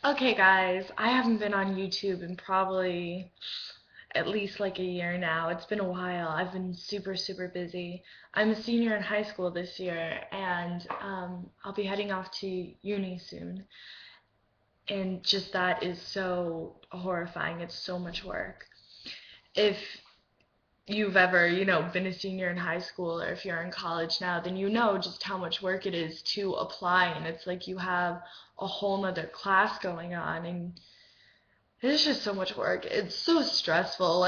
Okay, guys, I haven't been on YouTube in probably at least like a year now. It's been a while. I've been super, super busy. I'm a senior in high school this year, and I'll be heading off to uni soon. And just that is so horrifying. It's so much work. If you've ever, been a senior in high school or if you're in college now, then you know just how much work it is to apply. And it's like you have a whole nother class going on, and it's just so much work. It's so stressful.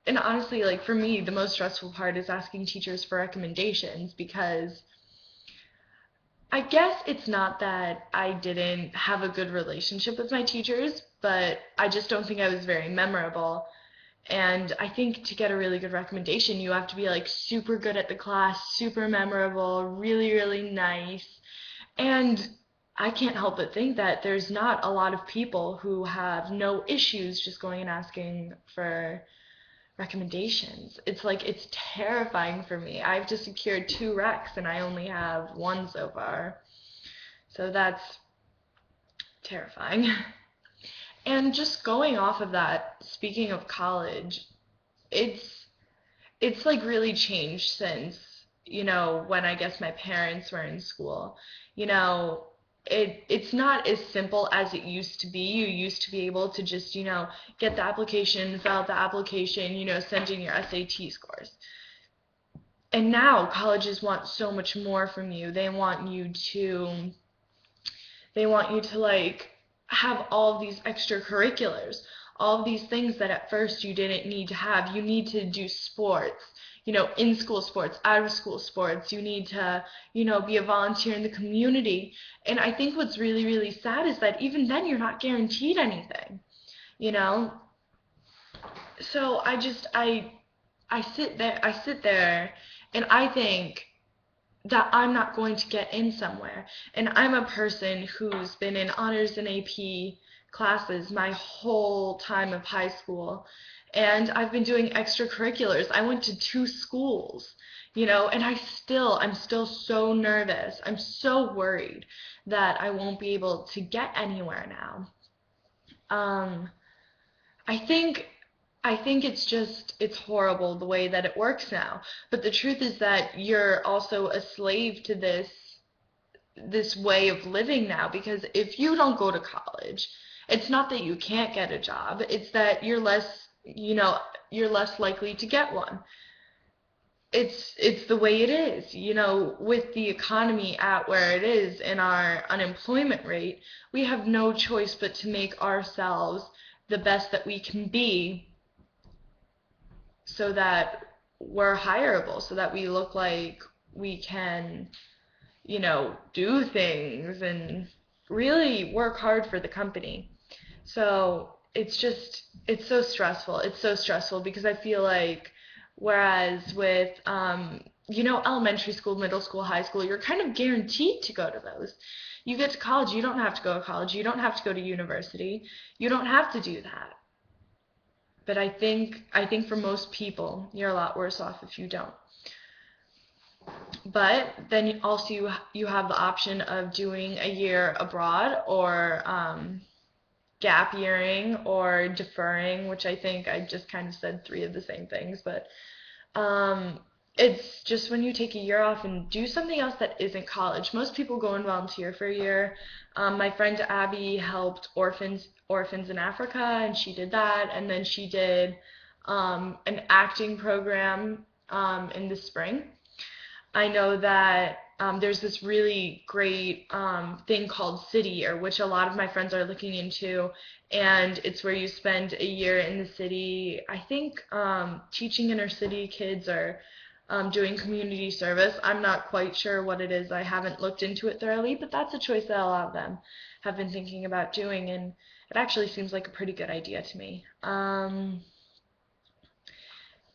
And honestly, for me, the most stressful part is asking teachers for recommendations because I guess it's not that I didn't have a good relationship with my teachers, but I just don't think I was very memorable. And I think to get a really good recommendation, you have to be like super good at the class, super memorable, really, really nice. And I can't help but think that there's not a lot of people who have no issues just going and asking for recommendations. It's terrifying for me. I've just secured two recs and I only have one so far. So that's terrifying. And just going off of that, speaking of college, it's it's like really changed since, when I guess my parents were in school. You know, it's not as simple as it used to be. You used to be able to just, get the application, fill out the application, send in your SAT scores. And now colleges want so much more from you. They want you to like have all of these extracurriculars, all of these things that at first you didn't need to have. You need to do sports, in school sports, out of school sports. You need to, be a volunteer in the community. And I think what's really, really sad is that even then you're not guaranteed anything, you know? So I sit there and I think that I'm not going to get in somewhere. And I'm a person who's been in honors and AP classes my whole time of high school. And I've been doing extracurriculars. I went to two schools, and I'm still so nervous. I'm so worried that I won't be able to get anywhere now. Um, I think I think it's horrible the way that it works now. But the truth is that you're also a slave to this way of living now because if you don't go to college, it's not that you can't get a job, it's that you're less likely to get one. It's the way it is, with the economy at where it is and our unemployment rate, we have no choice but to make ourselves the best that we can be so that we're hireable, so that we look like we can, do things and really work hard for the company. So it's so stressful. It's so stressful because I feel like, whereas with, elementary school, middle school, high school, you're kind of guaranteed to go to those. You get to college, you don't have to go to college, you don't have to go to university, you don't have to do that. But I think for most people, you're a lot worse off if you don't. But then also you have the option of doing a year abroad or gap yearing or deferring, which I think I just kind of said three of the same things, but um, it's just when you take a year off and do something else that isn't college. Most people go and volunteer for a year. My friend Abby helped orphans in Africa, and she did that, and then she did an acting program in the spring. I know that there's this really great thing called City Year, which a lot of my friends are looking into, and it's where you spend a year in the city. I think teaching inner city kids or doing community service. I'm not quite sure what it is. I haven't looked into it thoroughly, but that's a choice that a lot of them have been thinking about doing, and it actually seems like a pretty good idea to me.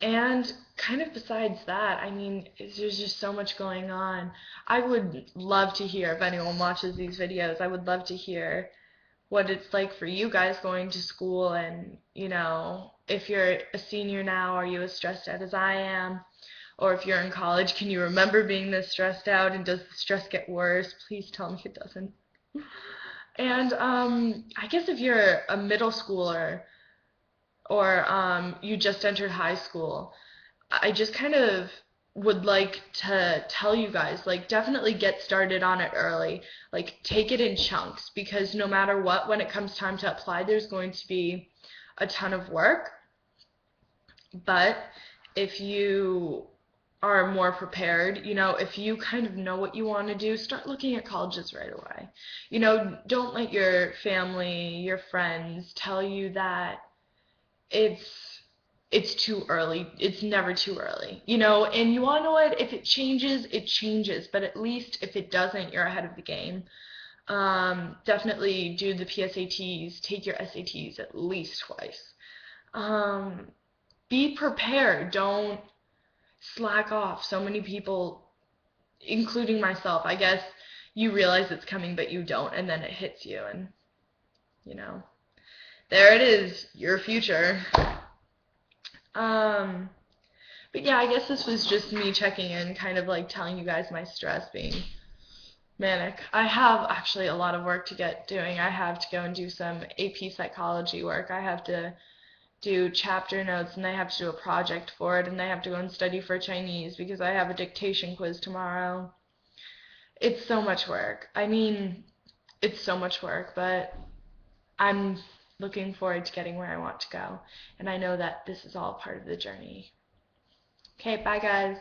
And kind of besides that, I mean, there's just so much going on. I would love to hear if anyone watches these videos. I would love to hear what it's like for you guys going to school and, if you're a senior now, are you as stressed out as I am? Or if you're in college, can you remember being this stressed out and does the stress get worse? Please tell me it doesn't. And I guess if you're a middle schooler or you just entered high school, I just kind of would like to tell you guys, like, definitely get started on it early. Like, take it in chunks because no matter what, when it comes time to apply, there's going to be a ton of work. But if you are more prepared, if you kind of know what you want to do, start looking at colleges right away. Don't let your family, your friends tell you that it's it's too early. It's never too early. And you want to know what? If it changes, it changes. But at least if it doesn't, you're ahead of the game. Definitely do the PSATs, take your SATs at least twice. Um, be prepared. Don't slack off. So many people, including myself, I guess you realize it's coming, but you don't, and then it hits you, and you know, there it is, your future. Um, but yeah, I guess this was just me checking in, kind of like telling you guys my stress being manic. I have actually a lot of work to get doing. I have to go and do some AP psychology work. I have to do chapter notes and they have to do a project for it and they have to go and study for Chinese because I have a dictation quiz tomorrow. It's so much work. I mean, it's so much work, but I'm looking forward to getting where I want to go. And I know that this is all part of the journey. Okay, bye guys.